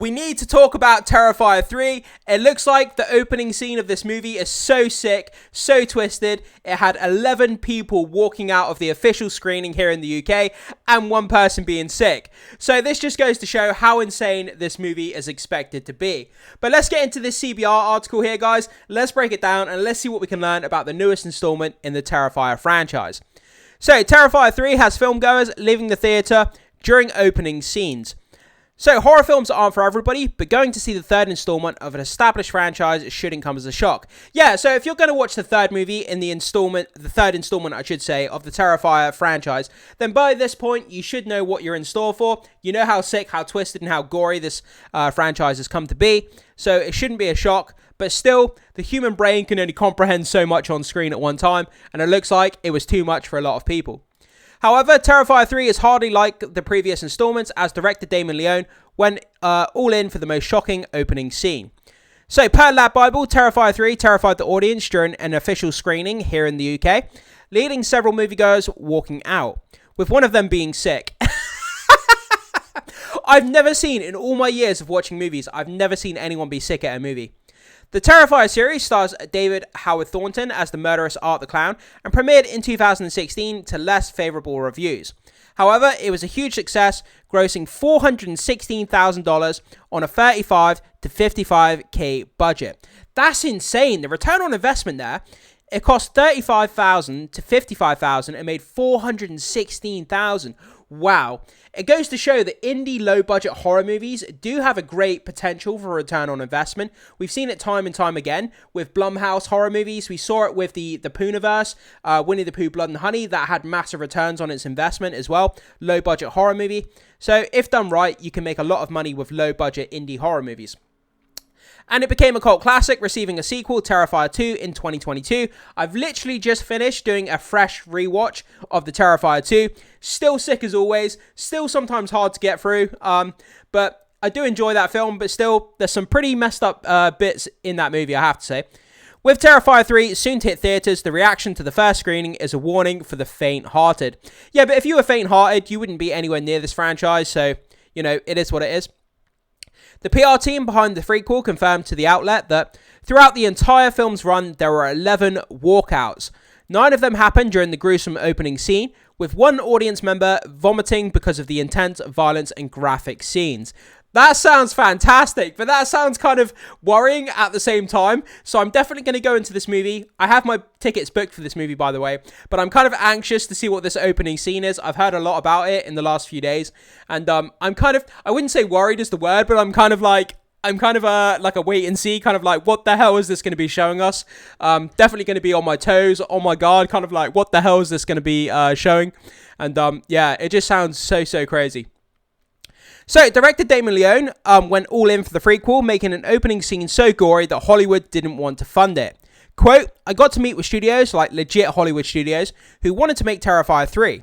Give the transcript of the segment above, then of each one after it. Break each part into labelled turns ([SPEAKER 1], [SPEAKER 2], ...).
[SPEAKER 1] We need to talk about Terrifier 3. It looks like the opening scene of this movie is so sick, so twisted. It had 11 people walking out of the official screening here in the UK and one person being sick. So this just goes to show how insane this movie is expected to be. But let's get into this CBR article here, guys. Let's break it down and let's see what we can learn about the newest installment in the Terrifier franchise. So Terrifier 3 has filmgoers leaving the theatre during opening scenes. So, horror films aren't for everybody, but going to see the third installment of an established franchise shouldn't come as a shock. Yeah, so if you're going to watch the third movie in the third installment, I should say, of the Terrifier franchise, then by this point, you should know what you're in store for. You know how sick, how twisted, and how gory this franchise has come to be. So, it shouldn't be a shock. But still, the human brain can only comprehend so much on screen at one time, and it looks like it was too much for a lot of people. However, Terrifier 3 is hardly like the previous installments, as director Damien Leone went all in for the most shocking opening scene. So, per Lab Bible, Terrifier 3 terrified the audience during an official screening here in the UK, leading several moviegoers walking out, with one of them being sick. I've never seen, in all my years of watching movies, I've never seen anyone be sick at a movie. The Terrifier series stars David Howard Thornton as the murderous Art the Clown and premiered in 2016 to less favourable reviews. However, it was a huge success, grossing $416,000 on a $35 to $55k budget. That's insane. The return on investment there, it cost $35,000 to $55,000 and made $416,000. Wow. It goes to show that indie low-budget horror movies do have a great potential for return on investment. We've seen it time and time again with Blumhouse horror movies. We saw it with the Poohniverse, Winnie the Pooh, Blood and Honey, that had massive returns on its investment as well. Low-budget horror movie. So if done right, you can make a lot of money with low-budget indie horror movies. And it became a cult classic, receiving a sequel, Terrifier 2, in 2022. I've literally just finished doing a fresh rewatch of the Terrifier 2. Still sick as always. Still sometimes hard to get through. But I do enjoy that film. But still, there's some pretty messed up bits in that movie, I have to say. With Terrifier 3 soon to hit theatres, the reaction to the first screening is a warning for the faint-hearted. Yeah, but if you were faint-hearted, you wouldn't be anywhere near this franchise. So, you know, it is what it is. The PR team behind the prequel confirmed to the outlet that throughout the entire film's run, there were 11 walkouts. 9 of them happened during the gruesome opening scene, with one audience member vomiting because of the intense violence and graphic scenes. That sounds fantastic, but that sounds kind of worrying at the same time. So I'm definitely going to go into this movie. I have my tickets booked for this movie, by the way, but I'm kind of anxious to see what this opening scene is. I've heard a lot about it in the last few days, and I'm kind of, I wouldn't say worried is the word, but I'm kind of like a wait and see, kind of like, what the hell is this going to be showing us? Definitely going to be on my toes, on my guard, kind of like, what the hell is this going to be showing? And yeah, it just sounds so crazy. So, director Damien Leone went all in for the prequel, making an opening scene so gory that Hollywood didn't want to fund it. Quote, I got to meet with studios, like legit Hollywood studios, who wanted to make Terrifier 3.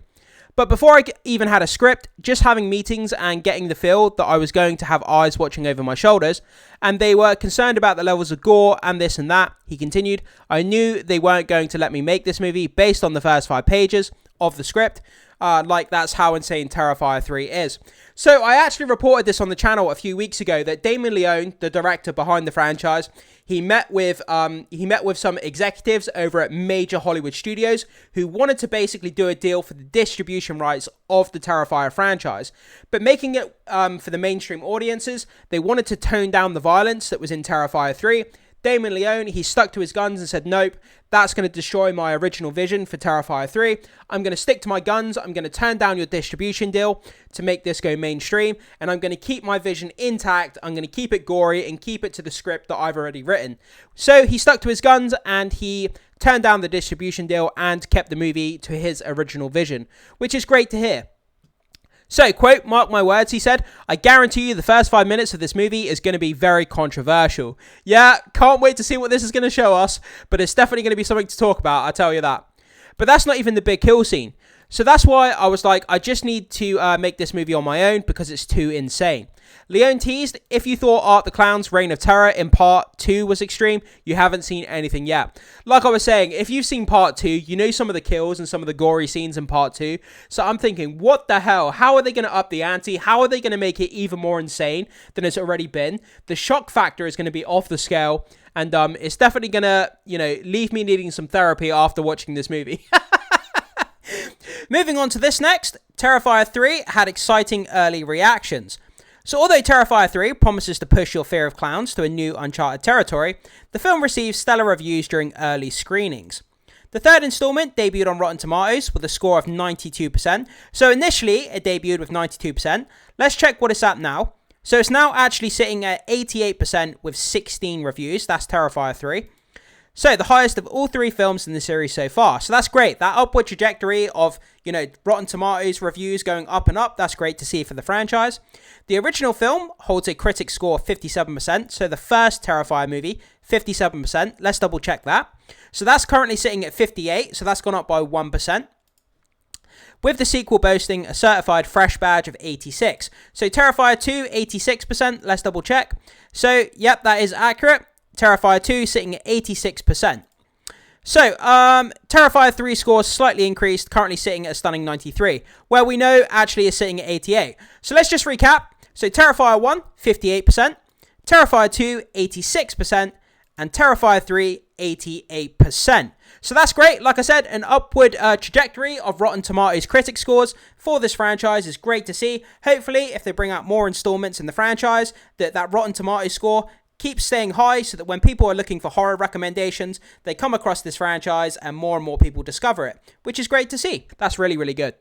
[SPEAKER 1] But before I even had a script, just having meetings and getting the feel that I was going to have eyes watching over my shoulders, and they were concerned about the levels of gore and this and that, he continued, I knew they weren't going to let me make this movie based on the first 5 pages of the script. Like, that's how insane Terrifier 3 is. So I actually reported this on the channel a few weeks ago that Damien Leone, the director behind the franchise, he met with some executives over at major Hollywood studios who wanted to basically do a deal for the distribution rights of the Terrifier franchise. But making it for the mainstream audiences, they wanted to tone down the violence that was in Terrifier 3. Damien Leone, he stuck to his guns and said, nope, that's going to destroy my original vision for Terrifier 3. I'm going to stick to my guns. I'm going to turn down your distribution deal to make this go mainstream. And I'm going to keep my vision intact. I'm going to keep it gory and keep it to the script that I've already written. So he stuck to his guns and he turned down the distribution deal and kept the movie to his original vision, which is great to hear. So, quote, mark my words, he said, I guarantee you the first 5 minutes of this movie is going to be very controversial. Yeah, can't wait to see what this is going to show us, but it's definitely going to be something to talk about, I tell you that. But that's not even the big kill scene. So that's why I was like, I just need to make this movie on my own because it's too insane. Leone teased, if you thought Art the Clown's Reign of Terror in Part 2 was extreme, you haven't seen anything yet. Like I was saying, if you've seen Part 2, you know some of the kills and some of the gory scenes in Part 2. So I'm thinking, what the hell? How are they going to up the ante? How are they going to make it even more insane than it's already been? The shock factor is going to be off the scale. And it's definitely going to, leave me needing some therapy after watching this movie. Moving on to this next, Terrifier 3 had exciting early reactions. So although Terrifier 3 promises to push your fear of clowns to a new uncharted territory, the film received stellar reviews during early screenings. The third installment debuted on Rotten Tomatoes with a score of 92%. So initially it debuted with 92%. Let's check what it's at now. So it's now actually sitting at 88% with 16 reviews. That's Terrifier 3. So the highest of all 3 films in the series so far. So that's great. That upward trajectory of, Rotten Tomatoes reviews going up and up. That's great to see for the franchise. The original film holds a critic score of 57%. So the first Terrifier movie, 57%. Let's double check that. So that's currently sitting at 58. So that's gone up by 1%. With the sequel boasting a certified fresh badge of 86. So Terrifier 2, 86%. Let's double check. So, yep, that is accurate. Terrifier 2 sitting at 86%. So, Terrifier 3 scores slightly increased, currently sitting at a stunning 93, where we know actually is sitting at 88. So let's just recap. So Terrifier 1, 58%, Terrifier 2, 86%, and Terrifier 3, 88%. So that's great. Like I said, an upward trajectory of Rotten Tomatoes critic scores for this franchise is great to see. Hopefully, if they bring out more installments in the franchise, that Rotten Tomatoes score keep staying high so that when people are looking for horror recommendations, they come across this franchise and more people discover it, which is great to see. That's really, really good.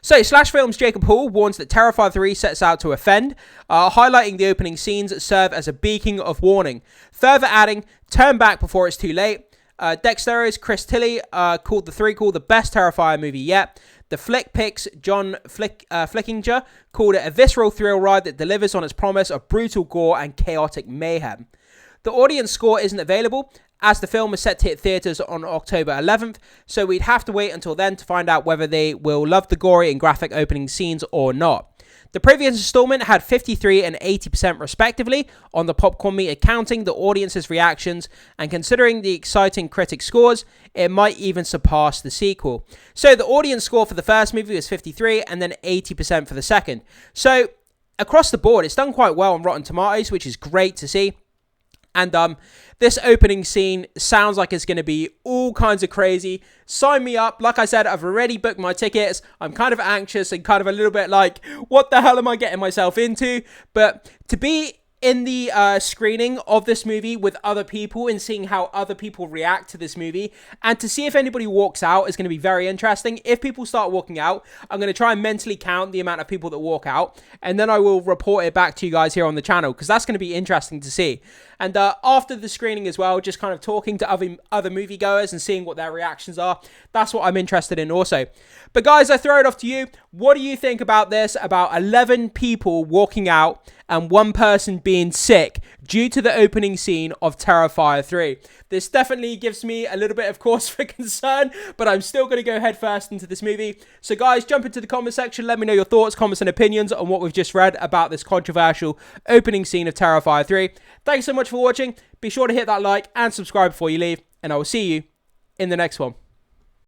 [SPEAKER 1] So, Slash Films' Jacob Hall warns that Terrifier 3 sets out to offend, highlighting the opening scenes that serve as a beacon of warning. Further adding, turn back before it's too late. Dextero's Chris Tilley called the threequel the best Terrifier movie yet. The Flick Picks John Flickinger called it a visceral thrill ride that delivers on its promise of brutal gore and chaotic mayhem. The audience score isn't available, as the film is set to hit theatres on October 11th, so we'd have to wait until then to find out whether they will love the gory and graphic opening scenes or not. The previous installment had 53 and 80% respectively on the popcorn meter, counting the audience's reactions, and considering the exciting critic scores, it might even surpass the sequel. So the audience score for the first movie was 53 and then 80% for the second. So across the board, it's done quite well on Rotten Tomatoes, which is great to see. And this opening scene sounds like it's going to be all kinds of crazy. Sign me up. Like I said, I've already booked my tickets. I'm kind of anxious and kind of a little bit like, what the hell am I getting myself into? But to be in the screening of this movie with other people and seeing how other people react to this movie and to see if anybody walks out is going to be very interesting. If people start walking out, I'm going to try and mentally count the amount of people that walk out, and then I will report it back to you guys here on the channel, because that's going to be interesting to see. And after the screening as well, just kind of talking to other moviegoers and seeing what their reactions are. That's what I'm interested in also. But guys, I throw it off to you. What do you think about this? About 11 people walking out and one person being sick due to the opening scene of Terrifier 3. This definitely gives me a little bit of cause for concern, but I'm still going to go head first into this movie. So guys, jump into the comment section. Let me know your thoughts, comments, and opinions on what we've just read about this controversial opening scene of Terrifier 3. Thanks so much for watching. Be sure to hit that like and subscribe before you leave, and I will see you in the next one.